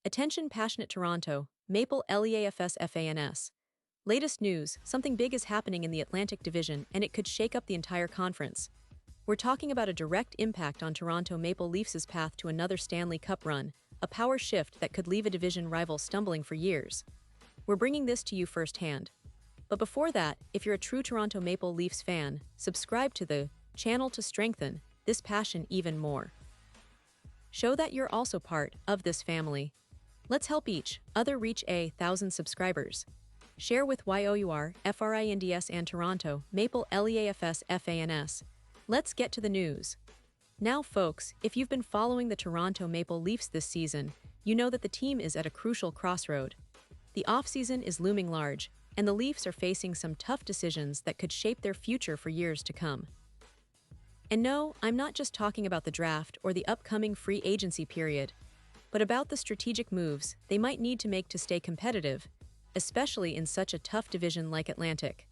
Attention passionate Toronto, Maple Leafs Fans. Latest news, something big is happening in the Atlantic Division and it could shake up the entire conference. We're talking about a direct impact on Toronto Maple Leafs' path to another Stanley Cup run, a power shift that could leave a division rival stumbling for years. We're bringing this to you firsthand. But before that, if you're a true Toronto Maple Leafs fan, subscribe to the channel to strengthen this passion even more. Show that you're also part of this family. Let's help each other reach 1,000 subscribers. Share with YOUR, FRINDS and Toronto, Maple LEAFS FANS. Let's get to the news. Now folks, if you've been following the Toronto Maple Leafs this season, you know that the team is at a crucial crossroad. The offseason is looming large, and the Leafs are facing some tough decisions that could shape their future for years to come. And no, I'm not just talking about the draft or the upcoming free agency period, but about the strategic moves they might need to make to stay competitive, especially in such a tough division like Atlantic.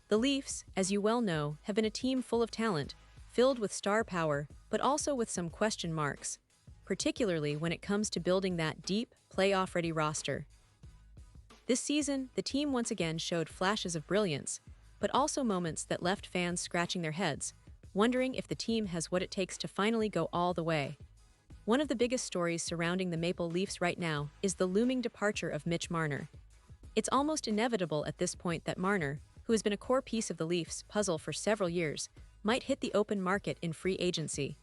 The Leafs, as you well know, have been a team full of talent, filled with star power, but also with some question marks, particularly when it comes to building that deep, playoff-ready roster. This season, the team once again showed flashes of brilliance, but also moments that left fans scratching their heads, wondering if the team has what it takes to finally go all the way. One of the biggest stories surrounding the Maple Leafs right now is the looming departure of Mitch Marner. It's almost inevitable at this point that Marner, who has been a core piece of the Leafs' puzzle for several years, might hit the open market in free agency.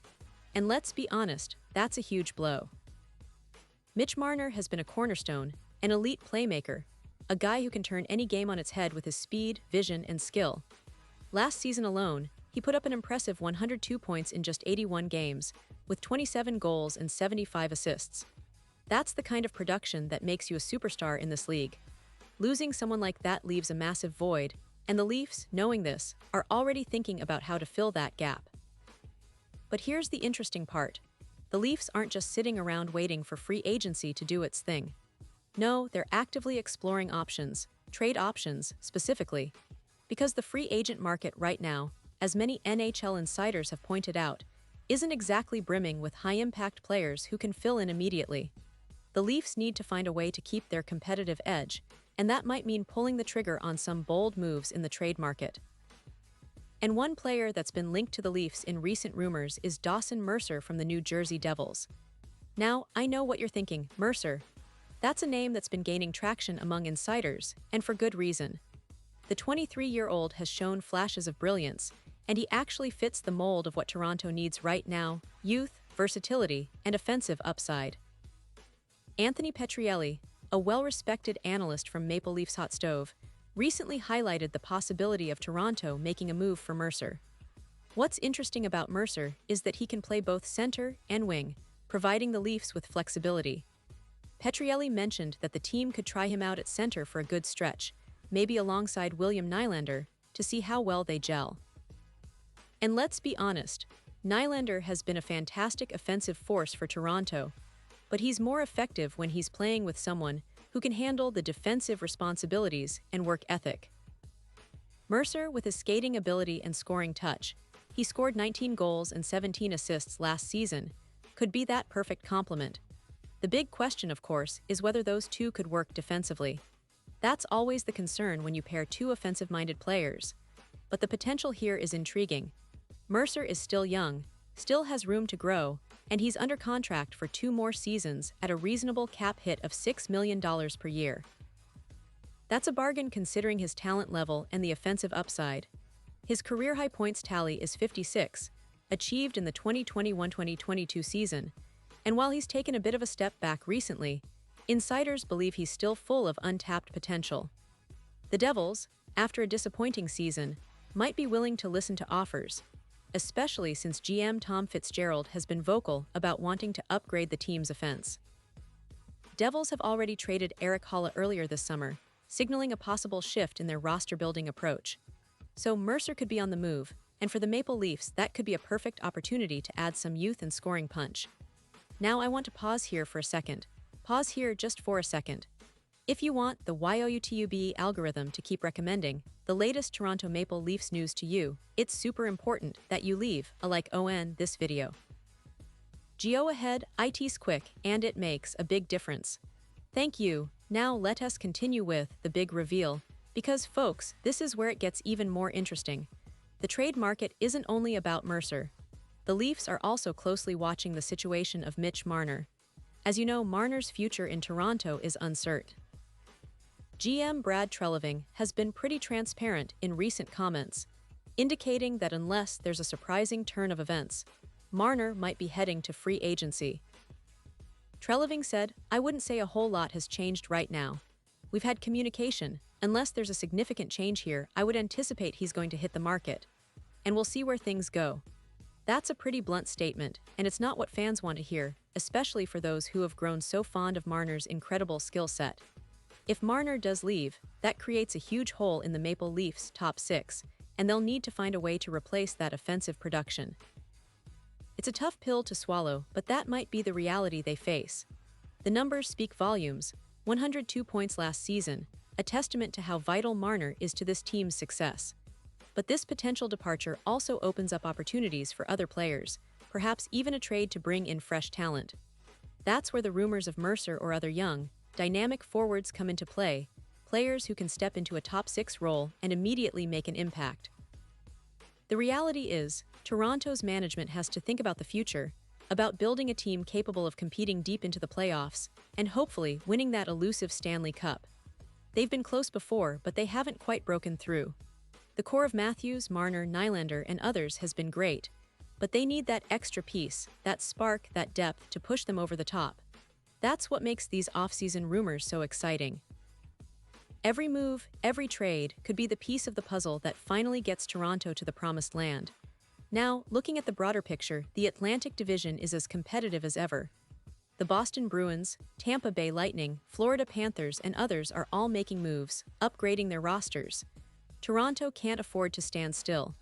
And let's be honest, that's a huge blow. Mitch Marner has been a cornerstone, an elite playmaker, a guy who can turn any game on its head with his speed, vision, and skill. Last season alone, he put up an impressive 102 points in just 81 games, with 27 goals and 75 assists. That's the kind of production that makes you a superstar in this league. Losing someone like that leaves a massive void, and the Leafs, knowing this, are already thinking about how to fill that gap. But here's the interesting part. The Leafs aren't just sitting around waiting for free agency to do its thing. No, they're actively exploring options, trade options, specifically. Because the free agent market right now, as many NHL insiders have pointed out, isn't exactly brimming with high-impact players who can fill in immediately. The Leafs need to find a way to keep their competitive edge, and that might mean pulling the trigger on some bold moves in the trade market. And one player that's been linked to the Leafs in recent rumors is Dawson Mercer from the New Jersey Devils. Now, I know what you're thinking, Mercer. That's a name that's been gaining traction among insiders, and for good reason. The 23-year-old has shown flashes of brilliance, and he actually fits the mold of what Toronto needs right now: youth, versatility, and offensive upside. Anthony Petrielli, a well-respected analyst from Maple Leafs Hot Stove, recently highlighted the possibility of Toronto making a move for Mercer. What's interesting about Mercer is that he can play both center and wing, providing the Leafs with flexibility. Petrielli mentioned that the team could try him out at center for a good stretch, maybe alongside William Nylander, to see how well they gel. And let's be honest, Nylander has been a fantastic offensive force for Toronto, but he's more effective when he's playing with someone who can handle the defensive responsibilities and work ethic. Mercer, with his skating ability and scoring touch, he scored 19 goals and 17 assists last season, could be that perfect complement. The big question, of course, is whether those two could work defensively. That's always the concern when you pair two offensive-minded players. But the potential here is intriguing. Mercer is still young, still has room to grow, and he's under contract for 2 more seasons at a reasonable cap hit of $6 million per year. That's a bargain considering his talent level and the offensive upside. His career-high points tally is 56, achieved in the 2021-2022 season, and while he's taken a bit of a step back recently, insiders believe he's still full of untapped potential. The Devils, after a disappointing season, might be willing to listen to offers, especially since GM Tom Fitzgerald has been vocal about wanting to upgrade the team's offense. Devils have already traded Eric Haula earlier this summer, signaling a possible shift in their roster-building approach. So Mercer could be on the move, and for the Maple Leafs, that could be a perfect opportunity to add some youth and scoring punch. Now I want to pause here for a second. Pause here just for a second. If you want the YOUTUBE algorithm to keep recommending the latest Toronto Maple Leafs news to you, it's super important that you leave a like on this video. Go ahead, it's quick, and it makes a big difference. Thank you. Now let us continue with the big reveal, because folks, this is where it gets even more interesting. The trade market isn't only about Mercer. The Leafs are also closely watching the situation of Mitch Marner. As you know, Marner's future in Toronto is uncertain. GM Brad Treliving has been pretty transparent in recent comments, indicating that unless there's a surprising turn of events, Marner might be heading to free agency. Treliving said, "I wouldn't say a whole lot has changed right now. We've had communication. Unless there's a significant change here, I would anticipate he's going to hit the market. And we'll see where things go." That's a pretty blunt statement, and it's not what fans want to hear, especially for those who have grown so fond of Marner's incredible skill set. If Marner does leave, that creates a huge hole in the Maple Leafs' top six, and they'll need to find a way to replace that offensive production. It's a tough pill to swallow, but that might be the reality they face. The numbers speak volumes: 102 points last season, a testament to how vital Marner is to this team's success. But this potential departure also opens up opportunities for other players, perhaps even a trade to bring in fresh talent. That's where the rumors of Mercer or other young, dynamic forwards come into play, players who can step into a top six role and immediately make an impact. The reality is, Toronto's management has to think about the future, about building a team capable of competing deep into the playoffs, and hopefully winning that elusive Stanley Cup. They've been close before, but they haven't quite broken through. The core of Matthews, Marner, Nylander, and others has been great, but they need that extra piece, that spark, that depth to push them over the top. That's what makes these off-season rumors so exciting. Every move, every trade could be the piece of the puzzle that finally gets Toronto to the promised land. Now, looking at the broader picture, the Atlantic Division is as competitive as ever. The Boston Bruins, Tampa Bay Lightning, Florida Panthers, and others are all making moves, upgrading their rosters. Toronto can't afford to stand still.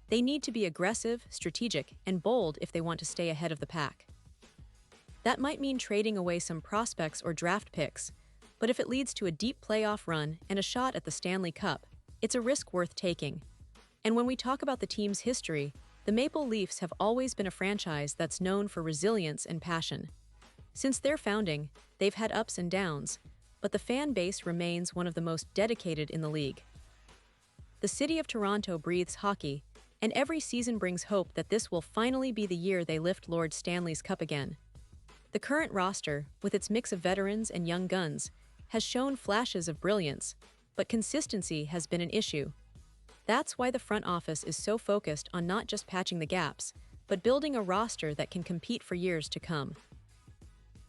They need to be aggressive, strategic, and bold if they want to stay ahead of the pack. That might mean trading away some prospects or draft picks, but if it leads to a deep playoff run and a shot at the Stanley Cup, it's a risk worth taking. And when we talk about the team's history, the Maple Leafs have always been a franchise that's known for resilience and passion. Since their founding, they've had ups and downs, but the fan base remains one of the most dedicated in the league. The city of Toronto breathes hockey, and every season brings hope that this will finally be the year they lift Lord Stanley's Cup again. The current roster, with its mix of veterans and young guns, has shown flashes of brilliance, but consistency has been an issue. That's why the front office is so focused on not just patching the gaps, but building a roster that can compete for years to come.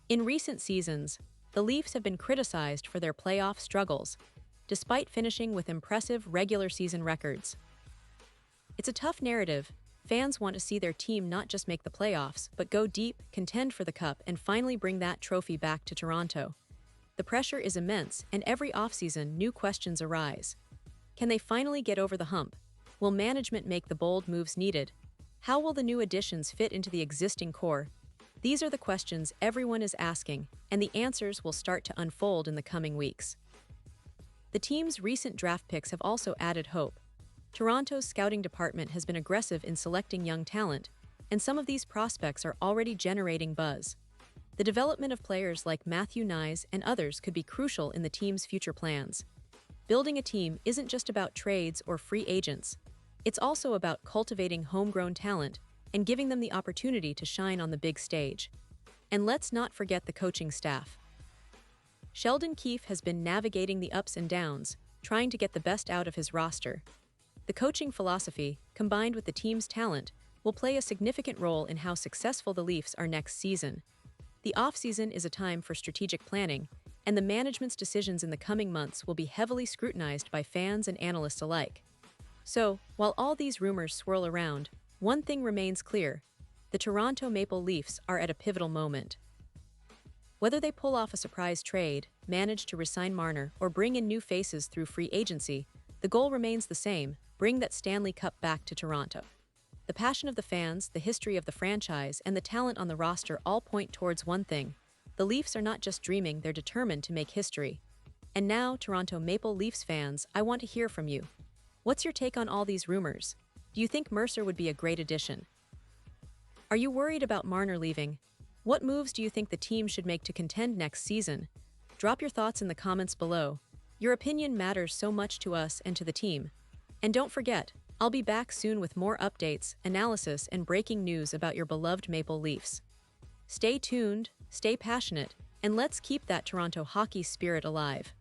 In recent seasons, the Leafs have been criticized for their playoff struggles, despite finishing with impressive regular season records. It's a tough narrative. Fans want to see their team not just make the playoffs, but go deep, contend for the cup, and finally bring that trophy back to Toronto. The pressure is immense, and every offseason, new questions arise. Can they finally get over the hump? Will management make the bold moves needed? How will the new additions fit into the existing core? These are the questions everyone is asking, and the answers will start to unfold in the coming weeks. The team's recent draft picks have also added hope. Toronto's scouting department has been aggressive in selecting young talent, and some of these prospects are already generating buzz. The development of players like Matthew Knies and others could be crucial in the team's future plans. Building a team isn't just about trades or free agents. It's also about cultivating homegrown talent and giving them the opportunity to shine on the big stage. And let's not forget the coaching staff. Sheldon Keefe has been navigating the ups and downs, trying to get the best out of his roster. The coaching philosophy, combined with the team's talent, will play a significant role in how successful the Leafs are next season. The offseason is a time for strategic planning, and the management's decisions in the coming months will be heavily scrutinized by fans and analysts alike. So, while all these rumors swirl around, one thing remains clear: the Toronto Maple Leafs are at a pivotal moment. Whether they pull off a surprise trade, manage to re-sign Marner, or bring in new faces through free agency, the goal remains the same: bring that Stanley Cup back to Toronto. The passion of the fans, the history of the franchise, and the talent on the roster all point towards one thing: the Leafs are not just dreaming, they're determined to make history. And now, Toronto Maple Leafs fans, I want to hear from you. What's your take on all these rumors? Do you think Mercer would be a great addition? Are you worried about Marner leaving? What moves do you think the team should make to contend next season? Drop your thoughts in the comments below. Your opinion matters so much to us and to the team. And don't forget, I'll be back soon with more updates, analysis, and breaking news about your beloved Maple Leafs. Stay tuned, stay passionate, and let's keep that Toronto hockey spirit alive.